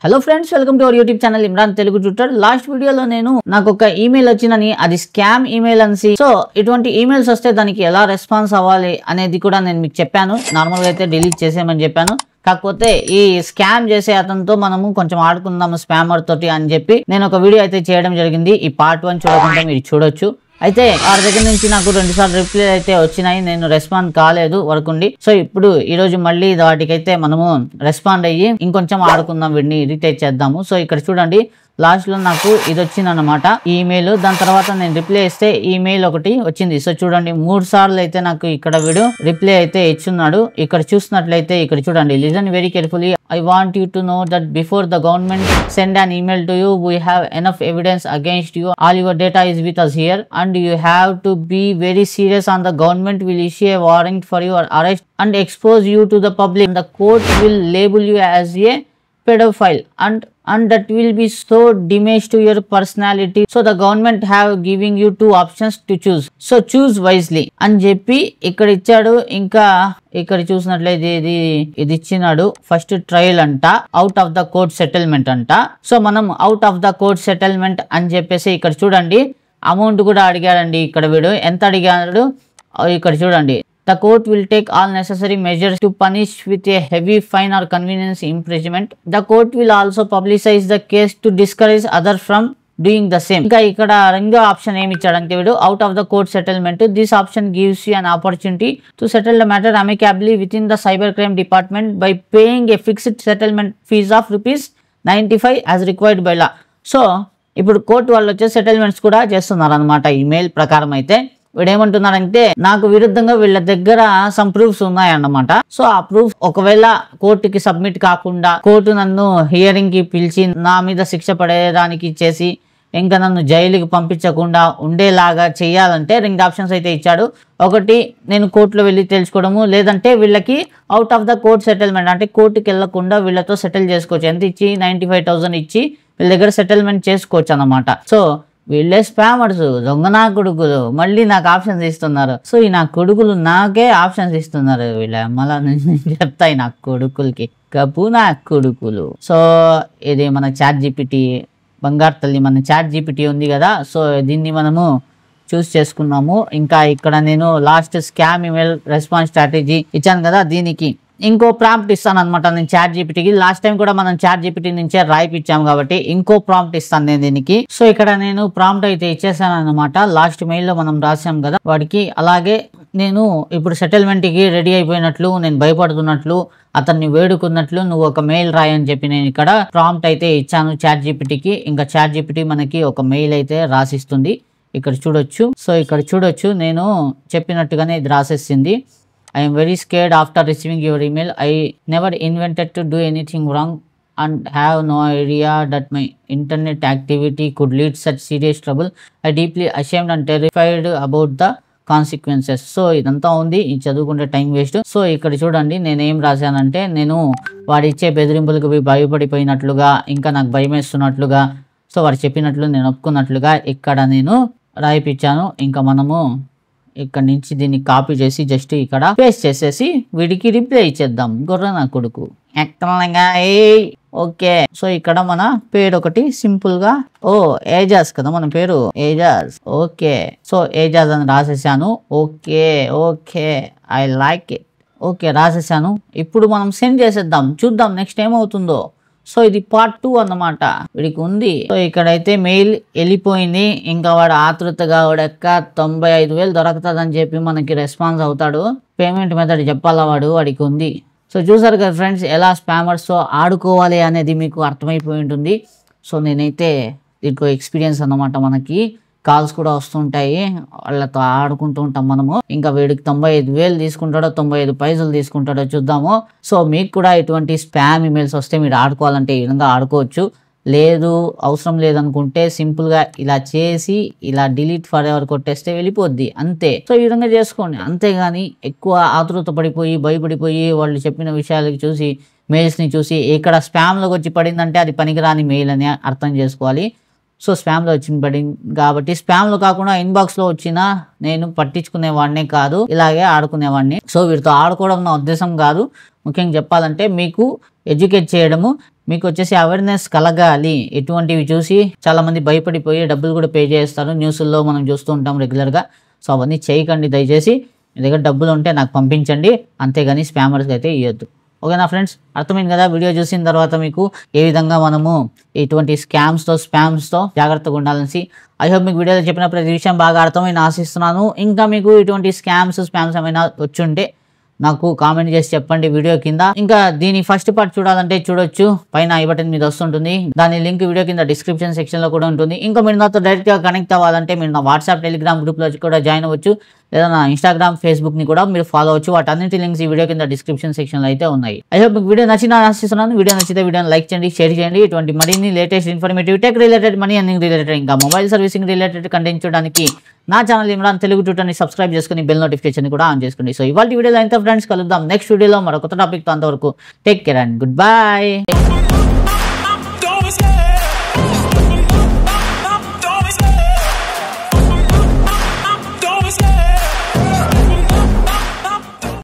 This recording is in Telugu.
Hello friends, welcome to our YouTube channel Imran Telugu tutor. Last వీడియోలో నేను నాకు ఒక ఈమెయిల్ వచ్చిందని, అది స్కామ్ ఈమెయిల్ అని. సో ఇటువంటి ఈమెయిల్స్ వస్తే దానికి ఎలా రెస్పాన్స్ అవ్వాలి అనేది కూడా నేను మీకు చెప్పాను. నార్మల్గా అయితే డిలీట్ చేసేయమని చెప్పాను. కాకపోతే ఈ స్కామ్ చేసే అతనితో మనము కొంచెం ఆడుకుందాము స్పామర్ తోటి అని చెప్పి నేను ఒక వీడియో అయితే చేయడం జరిగింది. ఈ పార్ట్ 1 చూడకుండా మీరు చూడొచ్చు. అయితే వారి దగ్గర నుంచి నాకు 2 సార్లు రిప్లై అయితే వచ్చినాయి. నేను రెస్పాండ్ కాలేదు వరకుండి. సో ఇప్పుడు ఈ రోజు మళ్ళీ వాటికైతే మనము రెస్పాండ్ అయ్యి ఇంకొంచెం ఆడుకుందాం, వీడిని ఇరిటేట్ చేద్దాము. సో ఇక్కడ చూడండి, లాస్ట్ లో నాకు ఇది వచ్చింది అనమాట ఈమెయిల్. దాని తర్వాత నేను రిప్లై ఇస్తే ఈమెయిల్ ఒకటి వచ్చింది. సో చూడండి, 3 సార్లు అయితే నాకు ఇక్కడ వీడు రిప్లై అయితే ఇచ్చున్నాడు. ఇక్కడ చూసినట్లయితే ఇక్కడ చూడండి, listen very carefully. I want you to know that before the government send an email to you, we have enough evidence against you. All your data is with us here, and you have to be very serious on the government will issue a warrant for your arrest and expose you to the public. And the court will label you as a pedophile and that will be so damage to your personality. So the government have giving you 2 options to choose. So choose wisely అని చెప్పి ఇక్కడ ఇచ్చాడు. ఇంకా ఇక్కడ చూసినట్లయితే ఇది ఇచ్చినాడు. ఫస్ట్ ట్రయల్ అంట, out of the court settlement అంట. సో మనం out of the court settlement అని చెప్పేసి ఇక్కడ చూడండి, అమౌంట్ కూడా అడిగాడండి. ఇక్కడ వీడు ఎంత అడిగాడు ఇక్కడ చూడండి. The court will take all necessary measures to punish with a heavy fine or convenience imprisonment. The court will also publicize the case to discourage others from doing the same. ఇంకా ఇక్కడ రెండో ఆప్షన్ ఏమి ఇచ్చాడంటే వీడు, out of the court settlement. This option gives you an opportunity to settle the matter amicably within the cyber crime department by paying a fixed settlement fees of ₹95 as required by law. So ఇప్పుడు కోర్టు వాళ్ళు వచ్చే సెటిల్మెంట్స్ కూడా చేస్తున్నారు అనమాట ఈమెయిల్ ప్రకారం. అయితే వీడు ఏమంటున్నాడంటే, నాకు విరుద్ధంగా వీళ్ళ దగ్గర సమ్ ప్రూఫ్స్ ఉన్నాయన్నమాట. సో ఆ ప్రూఫ్ ఒకవేళ కోర్టుకి సబ్మిట్ కాకుండా కోర్టు నన్ను హియరింగ్ కి పిలిచి నా మీద శిక్ష పడేయడానికి చేసి ఇంకా నన్ను జైలుకి పంపించకుండా ఉండేలాగా చేయాలంటే 2 ఆప్షన్స్ అయితే ఇచ్చాడు. ఒకటి, నేను కోర్టులో వెళ్ళి తెలుసుకోవడము, లేదంటే వీళ్ళకి out of the court settlement అంటే కోర్టుకి వెళ్లకుండా వీళ్ళతో సెటిల్ చేసుకోవచ్చు. ఎంత ఇచ్చి 95,000 ఇచ్చి వీళ్ళ దగ్గర సెటిల్మెంట్ చేసుకోవచ్చు అన్నమాట. సో వీళ్ళే స్పామర్స్, దొంగ నా కొడుకులు, మళ్ళీ నాకు ఆప్షన్స్ ఇస్తున్నారు. సో ఈ నా కొడుకులు నాకే ఆప్షన్స్ ఇస్తున్నారు. వీళ్ళ మళ్ళా చెప్తాయి నా కొడుకులకి, కపు నా కొడుకులు. సో ఇది మన చాట్ జీపీటీ బంగారు తల్లి, మన చాట్ జీపీటీ ఉంది కదా. సో దీన్ని మనము చూస్ చేసుకున్నాము. ఇంకా ఇక్కడ నేను last scam email response strategy ఇచ్చాను కదా, దీనికి ఇంకో ప్రాంప్ట్ ఇస్తాను అనమాట నేను చాట్ జీపీటీకి. లాస్ట్ టైం కూడా మనం చాట్ జీపీటీ నుంచే రాయిపిచ్చాము కాబట్టి ఇంకో ప్రాంప్ట్ ఇస్తాను నేను దీనికి. సో ఇక్కడ నేను ప్రాంప్ట్ అయితే ఇచ్చేసాను అనమాట. లాస్ట్ మెయిల్ లో మనం రాసాం కదా వాడికి. అలాగే నేను ఇప్పుడు సెటిల్మెంట్ కి రెడీ అయిపోయినట్లు, నేను భయపడుతున్నట్లు, అతన్ని వేడుకున్నట్లు నువ్వు ఒక మెయిల్ రాయని చెప్పి నేను ఇక్కడ ప్రాంప్ట్ అయితే ఇచ్చాను చాట్ జీపీటీకి. ఇంకా చాట్ జీపీటీ మనకి ఒక మెయిల్ అయితే రాసిస్తుంది. ఇక్కడ చూడొచ్చు. సో ఇక్కడ చూడొచ్చు, నేను చెప్పినట్టుగానే ఇది రాసేసింది. I am very scared after receiving your email. I never intended to do anything wrong and have no idea that my internet activity could lead such serious trouble. I deeply ashamed and terrified about the consequences. So ఇదంతా ఉంది, ఇది చదువుకుంటే టైం వేస్ట్. సో ఇక్కడ చూడండి, నేనేం రాశానంటే, నేను వాడిచ్చే బెదిరింపులకు భయపడిపోయినట్లుగా, ఇంకా నాకు భయం వేస్తున్నట్లుగా, సో వాడు చెప్పినట్లు నేను ఒప్పుకున్నట్లుగా ఇక్కడ నేను రాయిపించాను. ఇంకా మనము ఇక్కడ నుంచి దీన్ని కాపీ చేసి జస్ట్ ఇక్కడ పేస్ట్ చేసేసి వీడికి రిప్లై ఇచ్చేద్దాం. గొర్రె నా కొడుకు ఓకే. సో ఇక్కడ మన పేరు ఒకటి సింపుల్ గా, ఏజాజ్ కదా మన పేరు, ఏజాజ్. ఓకే, సో ఏజాజ్ అని రాసేసాను. Okay okay, I like it. Okay రాసేసాను. ఇప్పుడు మనం సెండ్ చేసేద్దాం, చూద్దాం నెక్స్ట్ ఏమవుతుందో. సో ఇది పార్ట్ 2 అన్నమాట వీడికి ఉంది. సో ఇక్కడైతే మెయిల్ వెళ్ళిపోయింది. ఇంకా వాడు ఆతృతగా వాడెక్క 95,000 దొరుకుతుందని చెప్పి మనకి రెస్పాన్స్ అవుతాడు. పేమెంట్ మెథడ్ చెప్పాలా వాడికి ఉంది. సో చూసారు కదా ఫ్రెండ్స్, ఎలా స్పామర్స్తో ఆడుకోవాలి అనేది మీకు అర్థమైపోయి ఉంటుంది. సో నేనైతే దీంట్లో ఎక్స్పీరియన్స్ అన్నమాట. మనకి కాల్స్ కూడా వస్తుంటాయి, వాళ్ళతో ఆడుకుంటూ ఉంటాం మనము. ఇంకా వీడికి 95,000 తీసుకుంటాడో 95 పైసలు తీసుకుంటాడో చూద్దాము. సో మీకు కూడా ఇటువంటి స్పామ్ ఇమెయిల్స్ వస్తే మీరు ఆడుకోవాలంటే ఈ విధంగా ఆడుకోవచ్చు. లేదు అవసరం లేదనుకుంటే సింపుల్గా ఇలా చేసి ఇలా డిలీట్ ఫర్ ఎవర్ కొట్టేస్తే వెళ్ళిపోద్ది, అంతే. సో ఈ విధంగా చేసుకోండి, అంతేగాని ఎక్కువ ఆతృత పడిపోయి భయపడిపోయి వాళ్ళు చెప్పిన విషయాలకి చూసి మెయిల్స్ని చూసి ఇక్కడ స్పామ్లోకి వచ్చి పడిందంటే అది పనికిరాని మెయిల్ అని అర్థం చేసుకోవాలి. సో స్పామ్లో వచ్చింది పడింది కాబట్టి, స్పామ్లో కాకుండా ఇన్బాక్స్లో వచ్చినా నేను పట్టించుకునేవాడినే కాదు, ఇలాగే ఆడుకునేవాడిని. సో వీటితో ఆడుకోవడం నా ఉద్దేశం కాదు. ముఖ్యంగా చెప్పాలంటే మీకు ఎడ్యుకేట్ చేయడము, మీకు వచ్చేసి అవేర్నెస్ కలగాలి. ఎటువంటివి చూసి చాలామంది భయపడిపోయి డబ్బులు కూడా పే చేస్తారు, న్యూస్లో మనం చూస్తూ ఉంటాం రెగ్యులర్గా. సో అవన్నీ చేయకండి దయచేసి. మీ దగ్గర డబ్బులు ఉంటే నాకు పంపించండి, అంతేగాని స్పామర్స్కి అయితే ఇవ్వద్దు. ఓకేనా ఫ్రెండ్స్, అర్థమైంది కదా? వీడియో చూసిన తర్వాత మీకు ఏ విధంగా మనము ఇటువంటి స్పామ్స్తో జాగ్రత్తగా ఉండాలని. ఐ హోప్ మీకు వీడియోలో చెప్పిన ప్రతి విషయం బాగా అర్థమైనా ఆశిస్తున్నాను. ఇంకా మీకు ఇటువంటి స్పామ్స్ ఏమైనా వచ్చుంటే నాకు కామెంట్ చేసి చెప్పండి వీడియో కింద. ఇంకా దీని ఫస్ట్ పార్ట్ చూడాలంటే చూడొచ్చు, పైన ఐ బటన్ మీద వస్తుంటుంది. దాని లింక్ వీడియో కింద డిస్క్రిప్షన్ సెక్షన్లో కూడా ఉంటుంది. ఇంకా మీరు నాతో డైరెక్ట్గా కనెక్ట్ అవ్వాలంటే మీరు నా వాట్సాప్, టెలిగ్రామ్ గ్రూప్లో కూడా జాయిన్ అవ్వచ్చు, లేదా నా ఇన్స్టాగ్రామ్, ఫేస్బుక్ని కూడా మీరు ఫాలో అవ్వచ్చు. వాటన్నిటి లింక్స్ ఈ వీడియో కింద డిస్క్రిప్షన్ సెక్షన్లో అయితే ఉన్నాయి. ఐ హోప్ మీకు వీడియో నచ్చిందని ఆశిస్తున్నాను. వీడియో నచ్చితే వీడియోని లైక్ చేయండి, షేర్ చేయండి. ఇటువంటి మరిన్ని latest informative, tech related, money earning related, ఇంకా మొబైల్ సర్వీసింగ్ రిలేటెడ్ కంటెంట్ చూడడానికి నా ఛానల్ ఇమ్రాన్ తెలుగు ట్యూటర్ని సబ్స్క్రైబ్ చేసుకుని బెల్ నోటిఫికేషన్ కూడా ఆన్ చేసుకోండి. సో ఇవాళ వీడియోలో ఎంత ఫ్రెండ్స్, కలుద్దాం నెక్స్ట్ వీడియోలో మరొక టాపిక్తో. అంతవరకు take care and good bye.